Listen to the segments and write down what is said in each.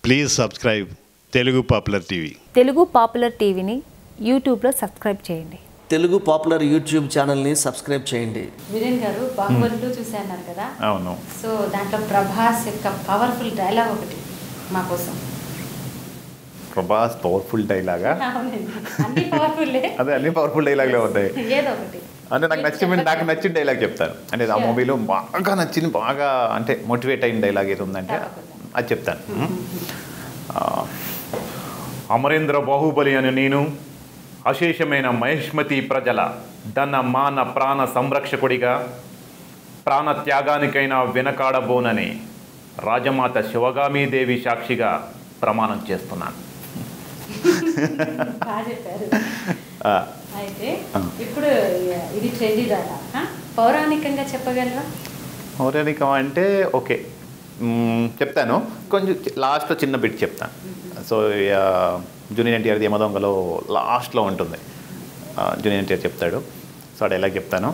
Please subscribe Telugu popular TV. Telugu popular టీవీని యూట్యూబ్లో subscribe చేయండి. తెలుగు పాపులర్ యూట్యూబ్ ఛానల్ని సబ్స్క్రైబ్ చేయండి. వీరేన్ గారు బాహుబలిలో చూశారు కదా? అవును. సో దాంట్లో ప్రభాస్ యొక్క పవర్ఫుల్ డైలాగ్ ఒకటి మా కోసం. ప్రభాస్ పవర్ఫుల్ డైలాగా? అన్ని పవర్ఫుల్లే. అదే అన్ని పవర్ఫుల్ డైలాగ్లే ఉంటాయి. ఏదో ఒకటి అంటే నాకు నచ్చిన డైలాగ్ చెప్తాను. అంటే ఆ మూవీలో బాగా నచ్చింది, బాగా అంటే మోటివేట్ అయిన డైలాగ్ ఏది ఉందంటే అది చెప్తాను. అమరేంద్ర బాహుబలి అని నేను అశేషమైన మహిష్మతి ప్రజల ధన మాన ప్రాణ సంరక్షకుడిగా ప్రాణ త్యాగానికైనా వెనకాడబోనని రాజమాత శివగామీదేవి సాక్షిగా ప్రమాణం చేస్తున్నాను. అయితే ఇప్పుడు ఇది ట్రెండీ డైలాగ్. పౌరాణికంగా చెప్పగలరా? పౌరాణికం అంటే ఓకే చెప్తాను. కొంచెం లాస్ట్లో చిన్న బిట్ చెప్తాను. సో జూనియర్ ఎన్టీఆర్ది యమదొంగలో లాస్ట్లో ఉంటుంది. జూనియర్ ఎన్టీఆర్ చెప్తాడు. సో అది ఎలా చెప్తాను.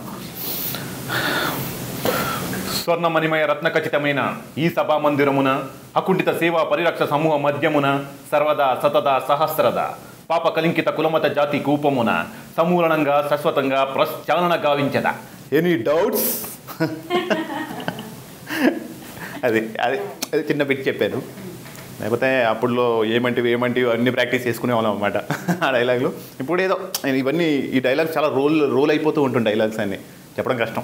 స్వర్ణమణిమయ రత్నఖచితమైన ఈ సభా మందిరమున అకుంఠిత సేవా పరిరక్ష సమూహ మధ్యమున సర్వదా సతదా సహస్రద పాప కలింకిత కులమత జాతి కూపమున సమూలనంగా శాశ్వతంగా ప్రశ్చాలన గావించదా. Any doubts? అది అది అది చిన్న బిట్ చెప్పాను. లేకపోతే అప్పుడులో ఏమంటివి అన్ని ప్రాక్టీస్ చేసుకునేవాళ్ళం అన్నమాట ఆ డైలాగులు. ఇప్పుడు ఏదో ఇవన్నీ ఈ డైలాగ్ చాలా రోల్ అయిపోతూ ఉంటుంది. డైలాగ్స్ అన్నీ చెప్పడం కష్టం.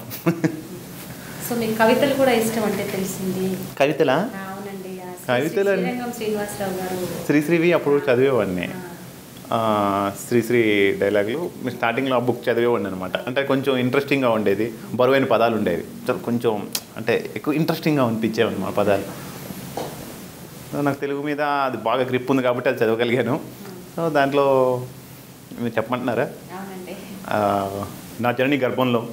సో మీకు కవితలు కూడా ఇష్టం అంటే తెలిసింది. కవితలా? అవునండి. కవితలు శ్రీనివాసరావు గారు శ్రీశ్రీవి అప్పుడు చదివేవాడిని. శ్రీశ్రీ డైలాగులు స్టార్టింగ్లో ఆ బుక్ చదివేవాడిని అనమాట. అంటే కొంచెం ఇంట్రెస్టింగ్గా ఉండేది, బరువైన పదాలు ఉండేవి. కొంచెం అంటే ఎక్కువ ఇంట్రెస్టింగ్గా అనిపించేవి అన్నమాట పదాలు. నాకు తెలుగు మీద అది బాగా గ్రిప్ ఉంది కాబట్టి అది చదవగలిగాను. సో దాంట్లో మీరు చెప్పమంటున్నారా? నా జనని గర్భంలో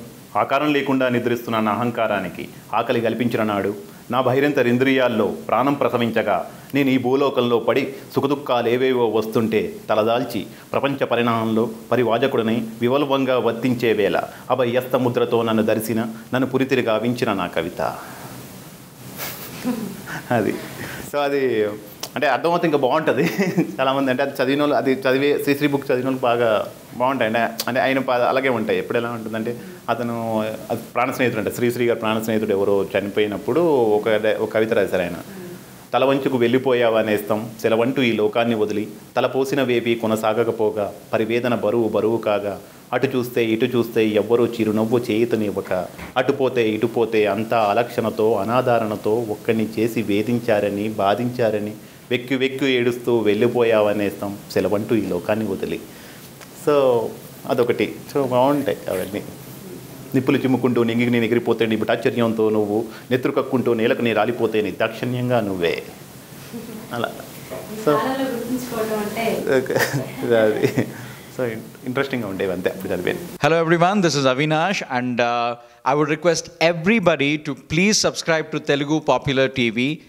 ఆకారం లేకుండా నిద్రిస్తున్న నా అహంకారానికి ఆకలి కల్పించిన నాడు నా బహిరంతర ఇంద్రియాల్లో ప్రాణం ప్రసవించగా నేను ఈ భూలోకంలో పడి సుఖదుఖాలు ఏవేవో వస్తుంటే తలదాల్చి ప్రపంచ పరిణామంలో పరివాజకుడిని వివల్వంగా వర్తించే వేళ అభయస్త ముద్రతో నన్ను దర్శిన నన్ను పురితిరిగా వించిన నా కవిత. అది సో అది అంటే అర్థమవుతుంది, ఇంకా బాగుంటుంది. చాలామంది అంటే అది చదివిన వాళ్ళు, అది చదివే శ్రీశ్రీ బుక్ చదివిన వాళ్ళు బాగా బాగుంటాయి. అంటే ఆయన అలాగే ఉంటాయి. ఎప్పుడు ఎలా ఉంటుందంటే అతను అది ప్రాణ స్నేహితుడు అంటే శ్రీశ్రీ గారు ప్రాణ స్నేహితుడు ఎవరో చనిపోయినప్పుడు ఒక కవిత రాశారు ఆయన. తల వంచుకు వెళ్ళిపోయావా నేస్తం సెలవంటూ ఈ లోకాన్ని వదిలి తలపోసిన వేపి కొనసాగకపోగా పరివేదన బరువు కాగా అటు చూస్తే ఇటు చూస్తే ఎవ్వరూ చిరునవ్వు చేయుతనివ్వక అటుపోతే ఇటుపోతే అంతా అలక్షణతో అనాధారణతో ఒక్కడిని చేసి వేధించారని బాధించారని వెక్కి ఏడుస్తూ వెళ్ళిపోయావనేస్తాం సెలవంటూ ఈ లోకాన్ని వదిలి. సో అదొకటి. సో బాగుంటాయి అవన్నీ. నిప్పులు చిమ్ముకుంటూ నింగికి నేను ఎగిరిపోతే నీ బుటాచర్యంతో నువ్వు నెత్తురు కక్కుంటూ నేలకు నీ రాలిపోతే నీ దాక్షణ్యంగా నువ్వే అలా. సో అది సో ఇంట్రెస్టింగ్గా ఉండేవి అంతే అప్పుడు చదివాను. Hello everyone, this is Avinash and I would request everybody to please subscribe to Telugu Popular TV.